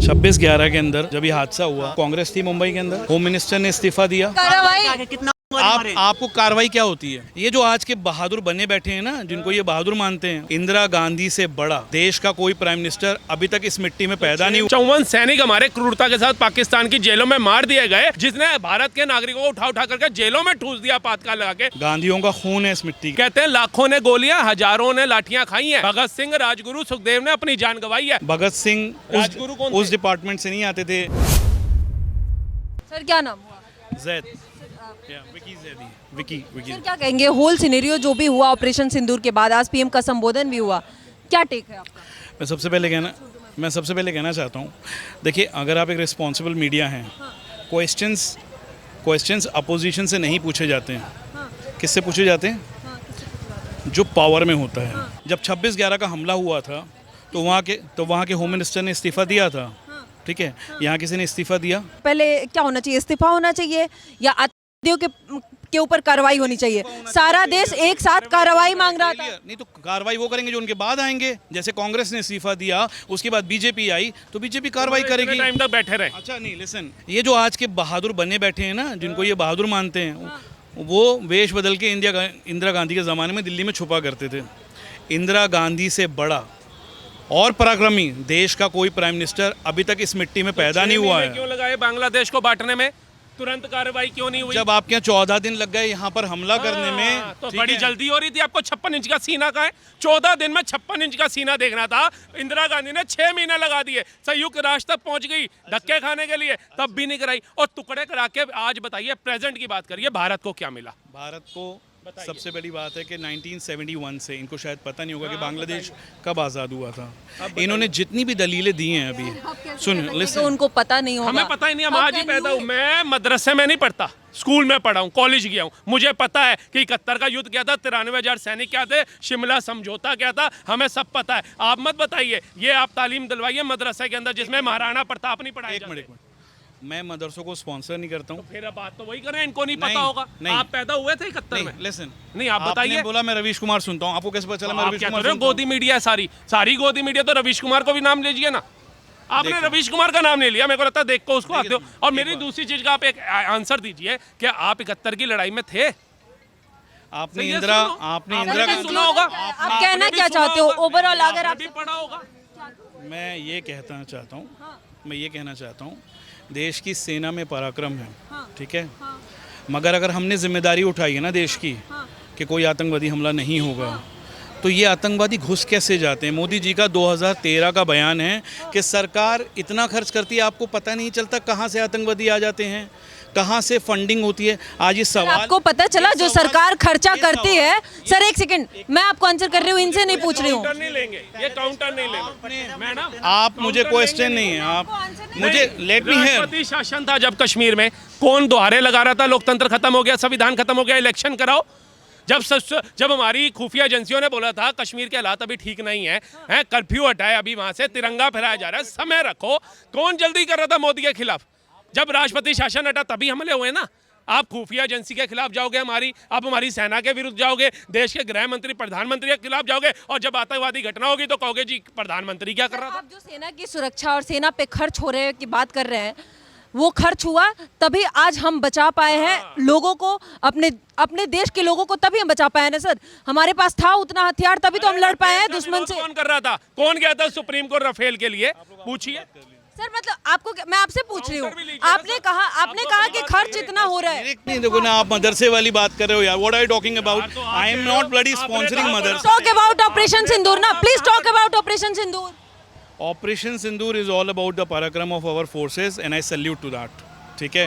26/11 के अंदर जब ये हादसा हुआ, कांग्रेस थी मुंबई के अंदर, होम मिनिस्टर ने इस्तीफा दिया। आपको कार्रवाई क्या होती है? ये जो आज के बहादुर बने बैठे हैं ना, जिनको ये बहादुर मानते हैं, इंदिरा गांधी से बड़ा देश का कोई प्राइम मिनिस्टर अभी तक इस मिट्टी में पैदा नहीं हुआ। 54 सैनिक हमारे क्रूरता के साथ पाकिस्तान की जेलों में मार दिए गए, जिसने भारत के नागरिकों को उठा करके जेलों में ठूस दिया पातकाल लगा के। गांधियों का खून है इस मिट्टी। कहते हैं लाखों ने गोलियां, हजारों ने लाठियां खाई हैं। भगत सिंह, राजगुरु, सुखदेव ने अपनी जान गंवाई है। भगत सिंह राजगुरु कौन उस डिपार्टमेंट से नहीं आते थे। सर क्या नाम हुआ? जैद, विकी। सर क्या कहेंगे, होल सिनेरियो जो भी हुआ ऑपरेशन सिंदूर के बाद, आज पीएम का संबोधन भी हुआ, क्या टेक है आपका? मैं सबसे पहले कहना चाहता हूँ, देखिए, अगर आप एक रिस्पॉन्सिबल मीडिया हैं, क्वेश्चंस अपोजिशन से नहीं पूछे जाते हैं। किससे पूछे जाते हैं? जो पावर में होता है। जब 26/11 का हमला हुआ था तो वहाँ के होम मिनिस्टर ने इस्तीफा दिया था, ठीक है। यहाँ किसी ने इस्तीफा दिया? पहले क्या होना चाहिए, इस्तीफा होना चाहिए या आतंकवादियों के ऊपर कार्रवाई होनी चाहिए? सारा देश एक साथ कार्रवाई मांग रहा था। नहीं तो कार्रवाई वो करेंगे जो उनके बाद आएंगे। जैसे कांग्रेस ने इस्तीफा दिया, उसके बाद बीजेपी आई, तो बीजेपी कार्रवाई करेगी। टाइम तक बैठे रहे। अच्छा नहीं, लिसन, ये जो आज के बहादुर बने बैठे हैं ना, जिनको ये बहादुर मानते हैं, वो वेश बदल के इंदिरा गांधी के ज़माने में दिल्ली में छुपा करते थे। इंदिरा गांधी से बड़ा और पराक्रमी देश का कोई प्राइम मिनिस्टर अभी तक इस मिट्टी में पैदा नहीं हुआ है। क्यों लगाए बांग्लादेश को बांटने में? तुरंत कार्रवाई क्यों नहीं हुई? जब आपके यहाँ 14 दिन लग गए यहाँ पर हमला करने में, तो बड़ी जल्दी हो रही थी। आपको 56 इंच का सीना का है, 14 दिन में 56 इंच का सीना देखना था। इंदिरा गांधी ने 6 महीने लगा दिए, संयुक्त राष्ट्र तक पहुंच गई धक्के खाने के लिए, तब भी नहीं कराई, और टुकड़े करा के आज बताइए, प्रेजेंट की बात करिए, भारत को क्या मिला? भारत को सबसे बड़ी बात है कि 1971 से, इनको शायद पता नहीं होगा कि बांग्लादेश कब आज़ाद हुआ था। इन्होंने जितनी भी दलीलें दी हैं अभी, सुन, तो उनको पता नहीं होगा। हमें पता ही नहीं, हम आज ही पैदा हूँ। मैं मदरसे में नहीं पढ़ता, स्कूल में पढ़ा हूँ, कॉलेज गया हूँ। मुझे पता है कि 71 का युद्ध क्या था, 93,000 सैनिक क्या थे, शिमला समझौता क्या था, हमें सब पता है। आप मत बताइए, ये आप तालीम दिलवाइए मदरसे के अंदर, जिसमें महाराणा प्रताप नहीं पढ़ाया। एक मिनट, मैं मदरसों को स्पॉन्सर नहीं करता हूँ। फिर अब बात तो वही करें, इनको नहीं पता होगा। आप पैदा हुए थे 71 में? लिसन, नहीं, आप बताइए। बोला मैं रवीश कुमार सुनता हूँ, आपको कैसे पता चला मैं रवीश कुमार सुनता हूँ? गोदी मीडिया है, सारी गोदी मीडिया, तो रवीश कुमार को भी नाम लीजिए ना। आपने रवीश कुमार का नाम नहीं लिया, मेरे को लगता है देख को उसको आते हो। और मेरी दूसरी चीज का आप एक आंसर दीजिए, क्या आप 71 की लड़ाई में थे? आपने इंदिरा का सुना होगा। आप कहना क्या चाहते हो ओवरऑल, अगर आप पढ़ा होगा? मैं ये कहना चाहता हूँ, देश की सेना में पराक्रम है, ठीक है, मगर अगर हमने जिम्मेदारी उठाई है ना देश की, कि कोई आतंकवादी हमला नहीं होगा, तो ये आतंकवादी घुस कैसे जाते हैं? मोदी जी का 2013 का बयान है कि सरकार इतना खर्च करती है, आपको पता नहीं चलता कहाँ से आतंकवादी आ जाते हैं, कहाँ से फंडिंग होती है। आज ये सवाल आपको पता चला जो सरकार खर्चा करती है। सर एक सेकंड, मैं आपको आंसर कर रही हूँ, इनसे नहीं पूछ रही हूँ। नहीं लेंगे, ये काउंटर नहीं लेंगे मैडम। आप मुझे क्वेश्चन नहीं है, आप मुझे लेट मी हियर। राष्ट्रपति शासन था जब कश्मीर में, कौन दोहारे लगा रहा था? लोकतंत्र खत्म हो गया, संविधान खत्म हो गया, इलेक्शन कराओ। जब हमारी खुफिया एजेंसियों ने बोला था कश्मीर के हालात अभी ठीक नहीं है, कर्फ्यू हटाए, अभी वहां से तिरंगा फहराया जा रहा है, समय रखो, कौन जल्दी कर रहा था मोदी के खिलाफ? जब राष्ट्रपति शासन हटा तभी हमले हुए ना। आप खुफिया एजेंसी के खिलाफ जाओगे, आप हमारी सेना के विरुद्ध जाओगे, देश के गृह मंत्री, प्रधानमंत्री के खिलाफ जाओगे, और जब आतंकवादी घटना होगी तो कहोगे जी प्रधानमंत्री क्या कर रहा था? आप जो सेना की सुरक्षा और सेना पे खर्च हो रहे की बात कर रहे हैं, वो खर्च हुआ तभी आज हम बचा पाए हैं लोगों को, अपने देश के लोगों को तभी हम बचा पाए हैं ना सर। हमारे पास था उतना हथियार, तभी तो हम लड़ पाए हैं दुश्मन से। कौन कर रहा था? कौन गया था सुप्रीम कोर्ट राफेल के लिए? पूछिए सर। मतलब आपको, मैं आपसे पूछ रही हूँ, आपने कहा कि खर्च इतना हो रहा है। नहीं देखो ना, आप मदरसे वाली बात कर रहे हो यार। What are you talking about? I am not bloody sponsoring madrasa. Talk about operation Sindoor ना, please talk about operation Sindoor. Operation Sindoor is all about the parakram of our forces and I salute to that. ठीक है?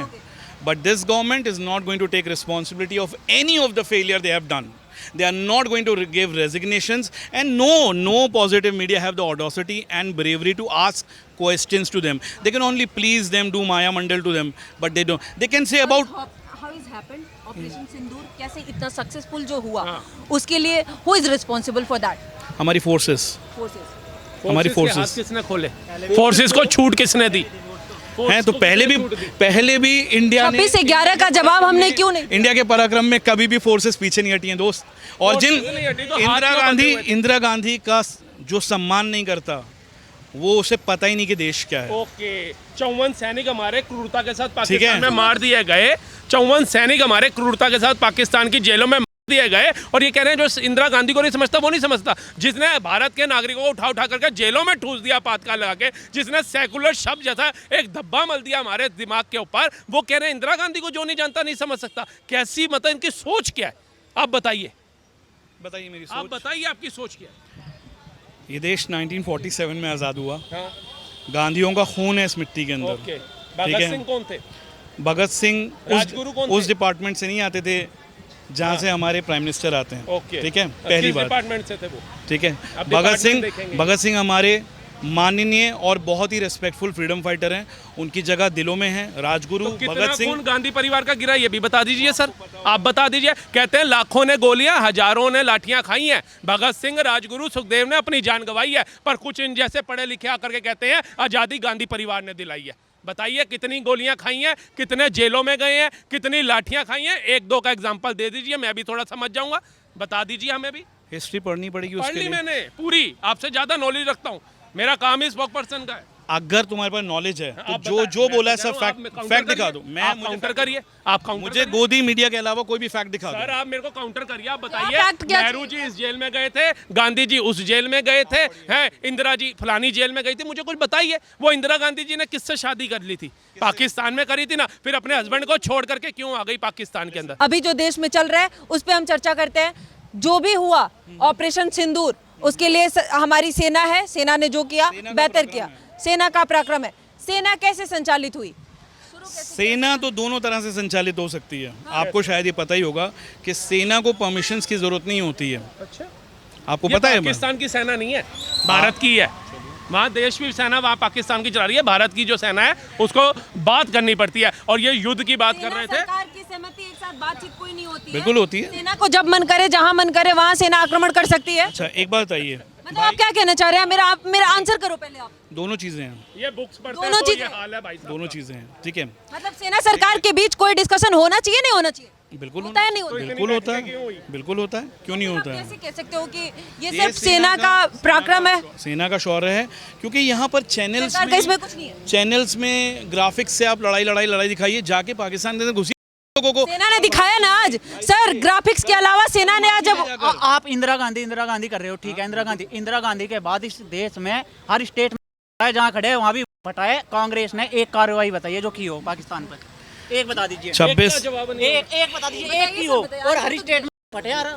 But this government is not going to take responsibility of any of the failure they have done. They are not going to give resignations, and no positive media have the audacity and bravery to ask questions to them. They can only please them, do Maya Mandal to them, but they don't. They can say about how is happened operation Sindoor, कैसे इतना successful जो हुआ, उसके लिए who is responsible for that? हमारी forces. हमारी forces किसने खोले? फोर्सेस को छूट किसने दी? हैं तो पहले भी इंडिया ने 26/11 का जवाब हमने क्यों नहीं? इंडिया के पराक्रम में कभी भी फोर्सेस पीछे नहीं हटी हैं दोस्त। और जिन इंदिरा गांधी का जो सम्मान नहीं करता, वो उसे पता ही नहीं कि देश क्या है। ओके, 54 सैनिक हमारे क्रूरता के साथ ठीक पाकिस्तान है। में मार दिए गए। 54 सैनिक हमारे क्रूरता के साथ पाकिस्तान की जेलों में मार दिए गए, और ये कह रहे हैं जो इंदिरा गांधी को नहीं समझता वो नहीं समझता, जिसने भारत के नागरिकों को उठा करके जेलों में ठूस दिया पातकाल लगा के, जिसने सेकुलर शब्द जैसा एक धब्बा मल दिया हमारे दिमाग के ऊपर, वो कह रहे हैं इंदिरा गांधी को जो नहीं जानता नहीं समझ सकता। कैसी मतलब इनकी सोच क्या है, आप बताइए, बताइए मेरी आप सोच। बताइए आपकी सोच क्या है। ये देश 1947 में आज़ाद हुआ। हाँ, गांधियों का खून है इस मिट्टी के अंदर। ओके। ठीक भगत है। सिंह कौन थे? भगत सिंह राजगुरु कौन उस थे? डिपार्टमेंट से नहीं आते थे जहाँ से हमारे प्राइम मिनिस्टर आते हैं। ओके, ठीक है, पहली किस बात। डिपार्टमेंट से थे वो? ठीक है, अब भगत department देखेंगे। सिंह हमारे माननीय और बहुत ही रेस्पेक्टफुल फ्रीडम फाइटर हैं। उनकी जगह दिलों में है। राजगुरु तो कितना भगत सिंह। खून गांधी परिवार का गिरा ये भी बता दीजिए सर, आप बता दीजिए। कहते हैं लाखों ने गोलियां, हजारों ने लाठियां खाई हैं, भगत सिंह, राजगुरु, सुखदेव ने अपनी जान गंवाई है, पर कुछ इन जैसे पढ़े लिखे आकर के कहते हैं आज़ादी गांधी परिवार ने दिलाई है। बताइए कितनी गोलियां खाई हैं, कितने जेलों में गए हैं, कितनी लाठियां खाई हैं, एक दो का एग्जाम्पल दे दीजिए, मैं भी थोड़ा समझ जाऊंगा। बता दीजिए हमें भी। हिस्ट्री पढ़नी पड़ेगी पढ़ उसके ली लिए। मैंने पूरी, आपसे ज्यादा नॉलेज रखता हूँ, मेरा काम ही स्पोक पर्सन का है। अगर तुम्हारे पास नॉलेज है तो आप जो बताएं, जो मैं बोला है कह सब रहा हूँ, आप फैक्ट काउंटर फैक्ट दिखा करिए। दो। मैं आप मुझे काउंटर fact करिए, आप काउंटर मुझे करिए। गोदी मीडिया के अलावा कोई भी फैक्ट दिखा सर दो। आप मेरे को काउंटर करिए, आप fact बताइए। क्या नेहरू जी इस जेल में गए थे, गांधी जी उस जेल में गए थे, हैं इंदिरा जी फलानी जेल में गई थी, मुझे कुछ बताइए। वो इंदिरा गांधी जी ने किससे शादी कर ली थी? पाकिस्तान में करी थी ना, फिर अपने हस्बैंड को छोड़ करके क्यों आ गई पाकिस्तान के अंदर? अभी जो देश में चल रहा है उस पर हम चर्चा करते हैं। जो भी हुआ ऑपरेशन सिंदूर, उसके लिए हमारी सेना है, सेना ने जो किया बेहतर किया, सेना का पराक्रम है। सेना कैसे संचालित हुई? सेना तो दोनों तरह से संचालित हो सकती है। आपको शायद ये पता ही होगा कि सेना को परमिशंस की जरूरत नहीं होती है। अच्छा, आपको ये पता है? पाकिस्तान की सेना नहीं है, भारत की है। वहाँ देश की सेना वहाँ पाकिस्तान की चला रही है, भारत की जो सेना है उसको बात करनी पड़ती है। और ये युद्ध की बात कर रहे थे। सरकार की सहमति एक साथ बातचीत कोई नहीं होती है। बिल्कुल होती है। सेना को जब मन करे, जहां मन करे वहां सेना आक्रमण कर सकती है। अच्छा, एक बात बताइए, मतलब आप क्या कहना चाह रहे हैं? मेरा आंसर करो पहले आप। दोनों चीजें हैं। ये बुक्स पढ़ते दोनों हैं तो ये चीजें- हाल है भाई साहब दोनों का। चीजें हैं। ठीक है, मतलब सेना सरकार के बीच कोई डिस्कशन होना चाहिए, नहीं होना चाहिए? बिल्कुल होता है, नहीं होता? बिल्कुल होता बैठकें क्यों हुई? है। बिल्कुल होता है, क्यों नहीं आप होता है? कैसे कह सकते हो कि ये ये सिर्फ सेना का पराक्रम है? सेना का शौर्य है, क्योंकि यहाँ पर चैनल्स सरकार का इसमें कुछ नहीं है। चैनल्स में ग्राफिक्स से आप लड़ाई दिखाइए, जाके पाकिस्तान के अंदर घुसी लोगों को। सेना ने दिखाया ना आज सर, ग्राफिक्स के अलावा सेना ने आज जब आप इंदिरा गांधी कर रहे हो, ठीक है। इंदिरा गांधी के बाद इस देश में हर स्टेट में जहाँ खड़े हैं वहाँ भी फटाए। कांग्रेस ने एक कार्रवाई बताइए जो की हो पाकिस्तान पर, एक बता दीजिए। 26 बता दीजिए, एक की हो, और हर स्टेट में फटे यार।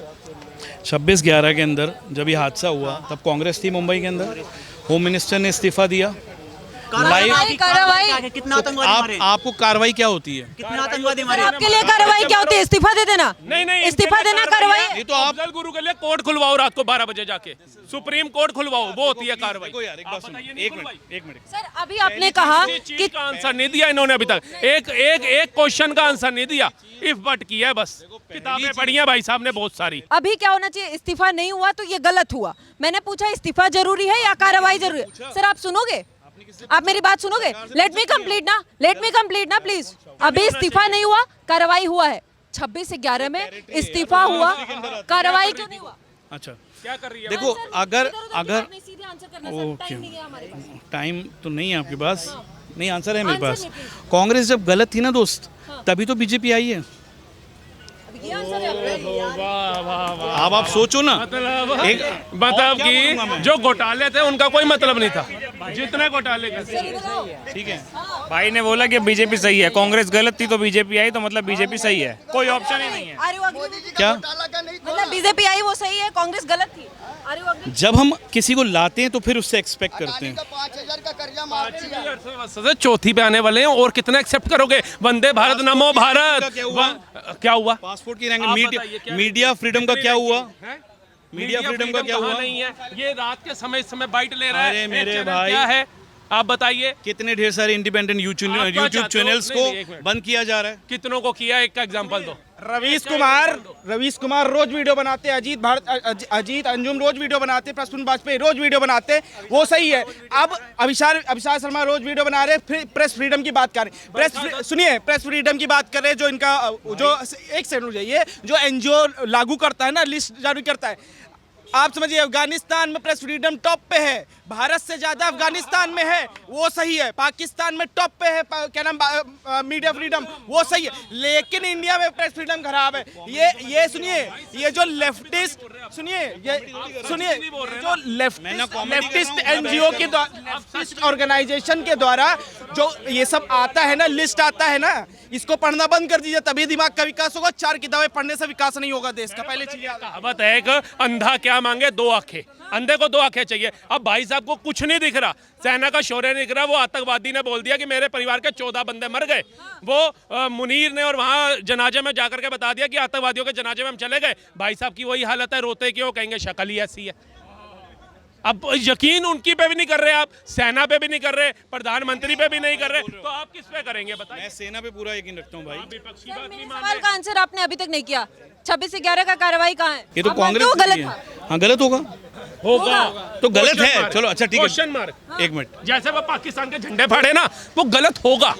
26/11 के अंदर जब ये हादसा हुआ तब कांग्रेस थी मुंबई के अंदर। होम मिनिस्टर ने इस्तीफा दिया। कार्रवाई कितना आतंकवादी मारे, आपको कार्रवाई क्या होती है? कितने आतंकवादी सर, मारे? आपके लिए कार्रवाई क्या होती है? इस्तीफा दे देना। नहीं, इस्तीफा इनके लिए देना कार्रवाई कार्रवाई है। ये तो आप- अफजल गुरु के लिए कोर्ट खुलवाओ रात को 12 बजे जाके, सुप्रीम कोर्ट खुलवाओ, वो होती है कार्रवाई। देखो यार, एक बात आप सुनो, बताइए, नहीं एक खुलवाई? मिनट, एक मिनट। सर अभी आपने कहा किसी चीज कि का आंसर नहीं दिया इन्होंने अभी तक, एक क्वेश्चन का आंसर नहीं दिया, इफ बट किया है बस। किताबें पढ़ी हैं भाई साहब ने बहुत सारी। अभी क्या होना चाहिए? इस्तीफा नहीं हुआ तो ये गलत हुआ। मैंने पूछा इस्तीफा जरूरी है या कार्रवाई जरूरी है? सर आप सुनोगे? आप मेरी बात सुनोगे? लेट मी कंप्लीट ना प्लीज। अभी इस्तीफा नहीं हुआ, कार्रवाई हुआ है। 26/11 में इस्तीफा हुआ, कार्रवाई क्यों नहीं हुआ? अच्छा, क्या कर रही है? देखो, अगर सीधे आंसर करना सर, ओके, टाइम नहीं है हमारे पास। टाइम तो नहीं है आपके पास। नहीं, आंसर है मेरे आंसर पास। नहीं, please। कांग्रेस जब गलत थी ना दोस्त, तभी तो बीजेपी आई है। ये आंसर है आपका। वाह वाह वाह। अब आप सोचो ना, मतलब एक मतलब क्या बोलूंगा कि मैं? जो घोटाले थे उनका कोई मतलब नहीं था, जितने घोटाले के थे। ठीक है। भाई ने बोला कि बीजेपी सही है, कांग्रेस गलत थी तो बीजेपी आई, तो मतलब बीजेपी सही है, कोई ऑप्शन ही नहीं है। Are you agree? क्या? मतलब बीजेपी आई वो सही है, कांग्रेस गलत थी। Are you agree? जब हम किसी को लाते हैं तो फिर उससे एक्सपेक्ट करते हैं। 5,000 का कर्जा माफ किया। से चौथी पे आने वाले हैं और कितना एक्सेप्ट करोगे? वंदे भारत, नमो भारत। क्या हुआ? क्या हुआ? पासपोर्ट की रैंक, आप बताइए, क्या मीडिया फ्रीडम का क्या हुआ? हैं? मीडिया फ्रीडम का क्या कहाँ हुआ? नहीं है, ये रात के समय इस समय बाइट ले रहा है। अरे एक मेरे चैनल भाई, क्या है आप बताइए? कितने ढेर सारे इंडिपेंडेंट आप क्या यूट्यूब चाहते हो? चैनल्स नहीं, नहीं, एक को मिनट। बंद किया जा रहा है। कितनों को किया, एक का एग्जांपल दो। रवीश कुमार रोज वीडियो बनाते हैं, अजीत अंजुम रोज वीडियो बनाते हैं, प्रसून बाजपेयी रोज वीडियो बनाते हैं, वो सही है। अब अभिषाक शर्मा रोज वीडियो बना रहे हैं, प्रेस फ्रीडम की बात कर रहे हैं। सुनिए, प्रेस फ्रीडम की बात कर रहे हैं, जो इनका जो एक सेकंड जाइए, जो एनजीओ लागू करता है ना, लिस्ट जारी करता है, आप समझिए अफगानिस्तान में प्रेस फ्रीडम टॉप पे है, भारत से ज्यादा अफगानिस्तान में है, वो सही है। पाकिस्तान में टॉप पे है क्या नाम मीडिया फ्रीडम, वो सही है। लेकिन इंडिया में प्रेस फ्रीडम खराब है। ये सुनिए, ये जो लेफ्टिस्ट जो लेफ्टिस्ट एनजीओ के लेफ्टिस्ट ऑर्गेनाइजेशन के द्वारा जो ये सब आता है ना, लिस्ट आता है ना, इसको पढ़ना बंद कर दीजिए, तभी दिमाग का विकास होगा। 4 किताबें पढ़ने से विकास नहीं होगा देश का। पहले चीज कहावत है एक, अंधा क्या मांगे 2 आंखें। अंधे को 2 आंखें चाहिए। अब भाई साहब को कुछ नहीं दिख रहा, सेना का शौर्य नहीं दिख रहा। वो आतंकवादी ने बोल दिया कि मेरे परिवार के 14 बंदे मर गए। वो मुनीर ने और वहां जनाजे में जाकर के बता दिया कि आतंकवादियों के जनाजे में हम चले गए। भाई साहब की वही हालत है, रोते क्यों, कहेंगे शक्ल ही ऐसी है। अब यकीन उनकी पे भी नहीं कर रहे आप, सेना पे भी नहीं कर रहे, प्रधानमंत्री पे भी नहीं कर रहे, तो आप किस पे करेंगे बताइए? मैं सेना पे पूरा यकीन रखता हूँ भाई। विपक्षी बात नहीं मान सवाल का आंसर आपने अभी तक नहीं किया। 26 से 11 का कार्रवाई कहाँ है? ये तो आप मानते कांग्रेस हो की गलत है। था? हाँ गलत होगा, होगा तो गलत है। चलो अच्छा ठीक है, क्वेश्चन मार्क। 1 मिनट। जैसे वो पाकिस्तान के झंडे फाड़े ना, वो गलत होगा।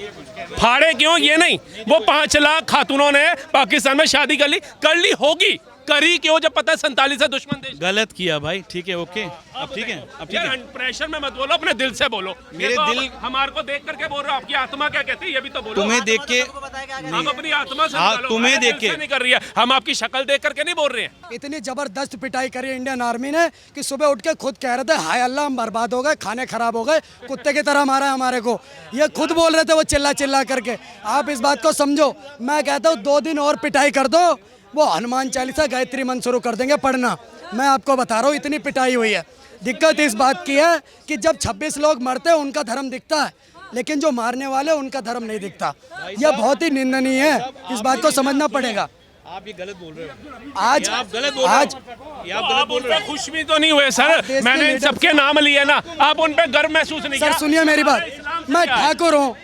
फाड़े क्यों ये नहीं, वो 5 लाख खातूनों ने पाकिस्तान में शादी कर ली होगी, करी क्यों जब पता है 47 है दुश्मन देश। गलत किया भाई, ठीक है, ओके। अब ठीक है, अब ठीक है। प्रेशर में मत बोलो, अपने दिल से बोलो। मेरे दिल हमारे को देख करके बोल रहे हो, आपकी आत्मा क्या कहती है ये भी तो बोलो। तुम्हें देख के आप अपनी आत्मा से हाँ, निकालो, तुम्हें हमारे देख दिल के से नहीं कर रही है, हम आपकी शक्ल देख करके नहीं बोल रहे हैं। इतनी जबरदस्त पिटाई करी इंडियन आर्मी ने कि सुबह उठ के खुद कह रहे थे हाय अल्लाह हम बर्बाद हो गए, खाने खराब हो गए, कुत्ते की तरह मारा है हमारे को। ये खुद बोल रहे थे वो चिल्ला चिल्ला करके। आप इस बात को समझो। मैं कहता हूँ 2 दिन और पिटाई कर दो, वो हनुमान चालीसा गायत्री मंत्र शुरू कर देंगे पढ़ना। मैं आपको बता रहा हूँ इतनी पिटाई हुई है। दिक्कत इस बात की है कि जब 26 लोग मरते हैं उनका धर्म दिखता है, लेकिन जो मारने वाले उनका धर्म नहीं दिखता। यह बहुत ही निंदनीय है, इस बात को समझना पड़ेगा। आप ये गलत बोल रहे हो। आज आप गलत बोल रहे आज हो। ये आप गलत बोल रहे हो। खुश भी तो नहीं हुए सर, देश के मैंने इन लीडर सबके नाम लिए ना, आप उन पे गर्व महसूस नहीं सर किया? सुनिए मेरी बात, मैं ठाकुर हूँ,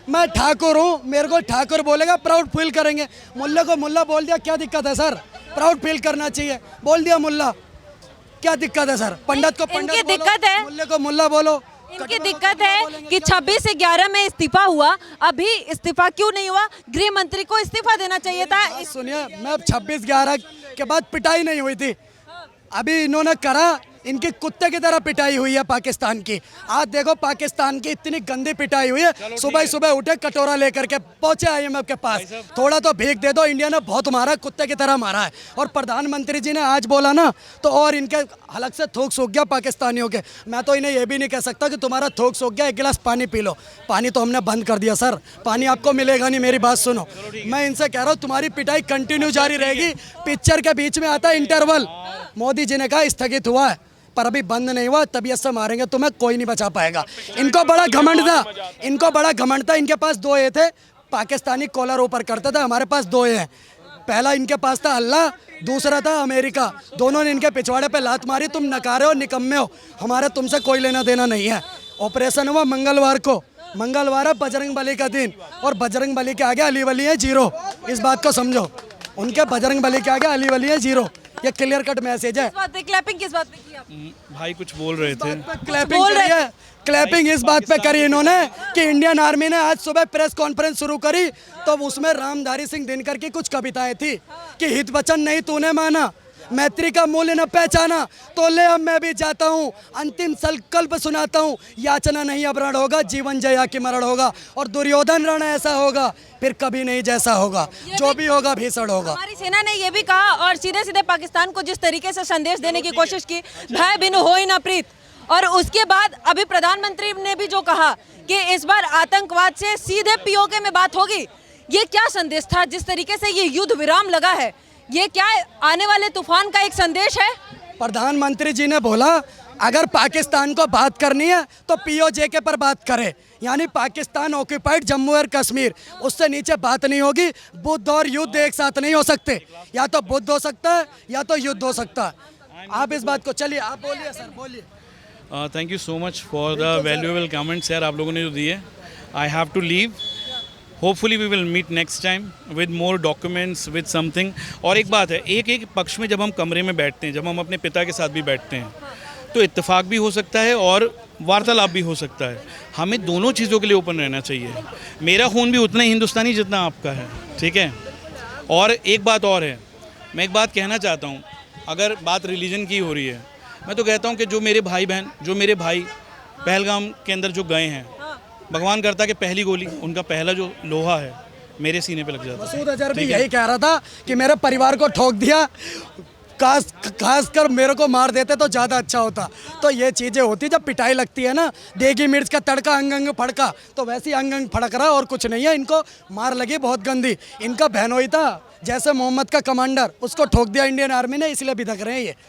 मैं ठाकुर हूँ, मेरे को ठाकुर बोलेगा प्राउड फील करेंगे। मुल्ला को मुल्ला बोल दिया, क्या दिक्कत है सर? प्राउड फील करना चाहिए, बोल दिया मुल्ला, क्या दिक्कत है सर? पंडित को पंडित इनकी बोलो, दिक्कत है। मुल्ले को मुल्ला बोलो। इनकी दिक्कत है कि 26 से 11 में इस्तीफा हुआ, अभी इस्तीफा क्यों नहीं हुआ? गृह मंत्री को इस्तीफा देना चाहिए था। सुनिए, मैं 26/11 के बाद पिटाई नहीं हुई थी, अभी इन्होंने करा, इनकी कुत्ते की तरह पिटाई हुई है पाकिस्तान की। आज देखो पाकिस्तान की इतनी गंदी पिटाई हुई है। सुबह सुबह उठे कटोरा लेकर के पहुंचे IMF के पास, थोड़ा तो भीख दे दो, इंडिया ने बहुत मारा, कुत्ते की तरह मारा है। और प्रधानमंत्री जी ने आज बोला ना, तो और इनके हलक से थूक सूख गया पाकिस्तानियों के। मैं तो इन्हें यह भी नहीं कह सकता कि तुम्हारा थूक सूख गया, 1 गिलास पानी पी लो। पानी तो हमने बंद कर दिया सर, पानी आपको मिलेगा नहीं। मेरी बात सुनो, मैं इनसे कह रहा हूँ तुम्हारी पिटाई कंटिन्यू जारी रहेगी। पिक्चर के बीच में आता है इंटरवल, मोदी जी ने कहा स्थगित हुआ है, पर अभी बंद नहीं हुआ, तबीयत से मारेंगे तुम्हें, कोई नहीं बचा पाएगा। इनको बड़ा घमंड था, इनको बड़ा घमंड था। इनके पास 2 ए थे, पाकिस्तानी कॉलर ऊपर करते थे, हमारे पास 2 ए हैं। पहला इनके पास था अल्लाह, दूसरा था अमेरिका। दोनों ने इनके पिछवाड़े पे लात मारी, तुम नकारे हो, निकम्मे हो, हमारे तुमसे कोई लेना देना नहीं है। ऑपरेशन हुआ मंगलवार को, मंगलवार है बजरंग बली का दिन, और बजरंग बली के आगे अली वली है 0। इस बात को समझो, उनके बजरंग बली के आगे अली वली है 0। ये क्लियर कट मैसेज है। क्लैपिंग किस बात पे की आप? भाई कुछ बोल रहे थे। क्लैपिंग करी है, क्लैपिंग इस बात पे करी इन्होंने कि इंडियन आर्मी ने आज सुबह प्रेस कॉन्फ्रेंस शुरू करी, तो उसमें रामधारी सिंह दिनकर की कुछ कविताएं थी कि हित वचन नहीं तूने माना, मैत्री का मूल्य न पहचाना, तो ले अब मैं भी जाता हूँ, अंतिम संकल्प सुनाता हूँ, याचना नहीं अब रण होगा, जीवन जया की मरण होगा, और दुर्योधन रण ऐसा होगा फिर कभी नहीं जैसा होगा, जो भी होगा भीषण होगा। हमारी सेना ने ये भी कहा, और सीधे सीधे पाकिस्तान को जिस तरीके से संदेश देने की कोशिश की, भय बिनु होई न प्रीत, और उसके बाद अभी प्रधानमंत्री ने भी जो कहा कि इस बार आतंकवाद से सीधे POK में बात होगी, ये क्या संदेश था? जिस तरीके से ये युद्ध विराम लगा है, ये क्या आने वाले तूफान का एक संदेश है? प्रधानमंत्री जी ने बोला अगर पाकिस्तान को बात करनी है तो POK पर बात करे, यानी पाकिस्तान ऑक्यूपाइड जम्मू और कश्मीर, उससे नीचे बात नहीं होगी। बुद्ध और युद्ध एक साथ नहीं हो सकते, या तो बुद्ध हो सकता है या तो युद्ध हो सकता है। आप इस बात को, चलिए आप बोलिए सर, बोलिए। Thank you so much for the valuable comments यार, आप लोगों ने जो दिए। I have to leave, hopefully we will meet next time with more documents with something. और एक बात है, एक पक्ष में जब हम कमरे में बैठते हैं, जब हम अपने पिता के साथ भी बैठते हैं, तो इत्तेफाक भी हो सकता है और वार्तालाप भी हो सकता है। हमें दोनों चीज़ों के लिए ओपन रहना चाहिए। मेरा खून भी उतना ही हिंदुस्तानी जितना आपका है, ठीक है। और एक बात और है, मैं एक बात कहना चाहता हूँ अगर बात रिलीजन की हो रही है, मैं तो कहता हूँ कि जो मेरे भाई बहन, जो मेरे भाई पहलगाम के अंदर जो गए हैं, भगवान करता कि पहली गोली, उनका पहला जो लोहा है मेरे सीने पे लग जाता। मसूद अजहर भी यही कह रहा था कि मेरे परिवार को ठोक दिया, खास कर मेरे को मार देते तो ज़्यादा अच्छा होता। तो ये चीज़ें होती जब पिटाई लगती है ना, देगी मिर्च का तड़का अंग अंग फड़का, तो वैसे ही अंग अंग फड़क रहा और कुछ नहीं है। इनको मार लगी बहुत गंदी। इनका बहनोई था, जैसे मोहम्मद का कमांडर, उसको ठोक दिया इंडियन आर्मी ने, इसलिए बिधक रहे हैं ये।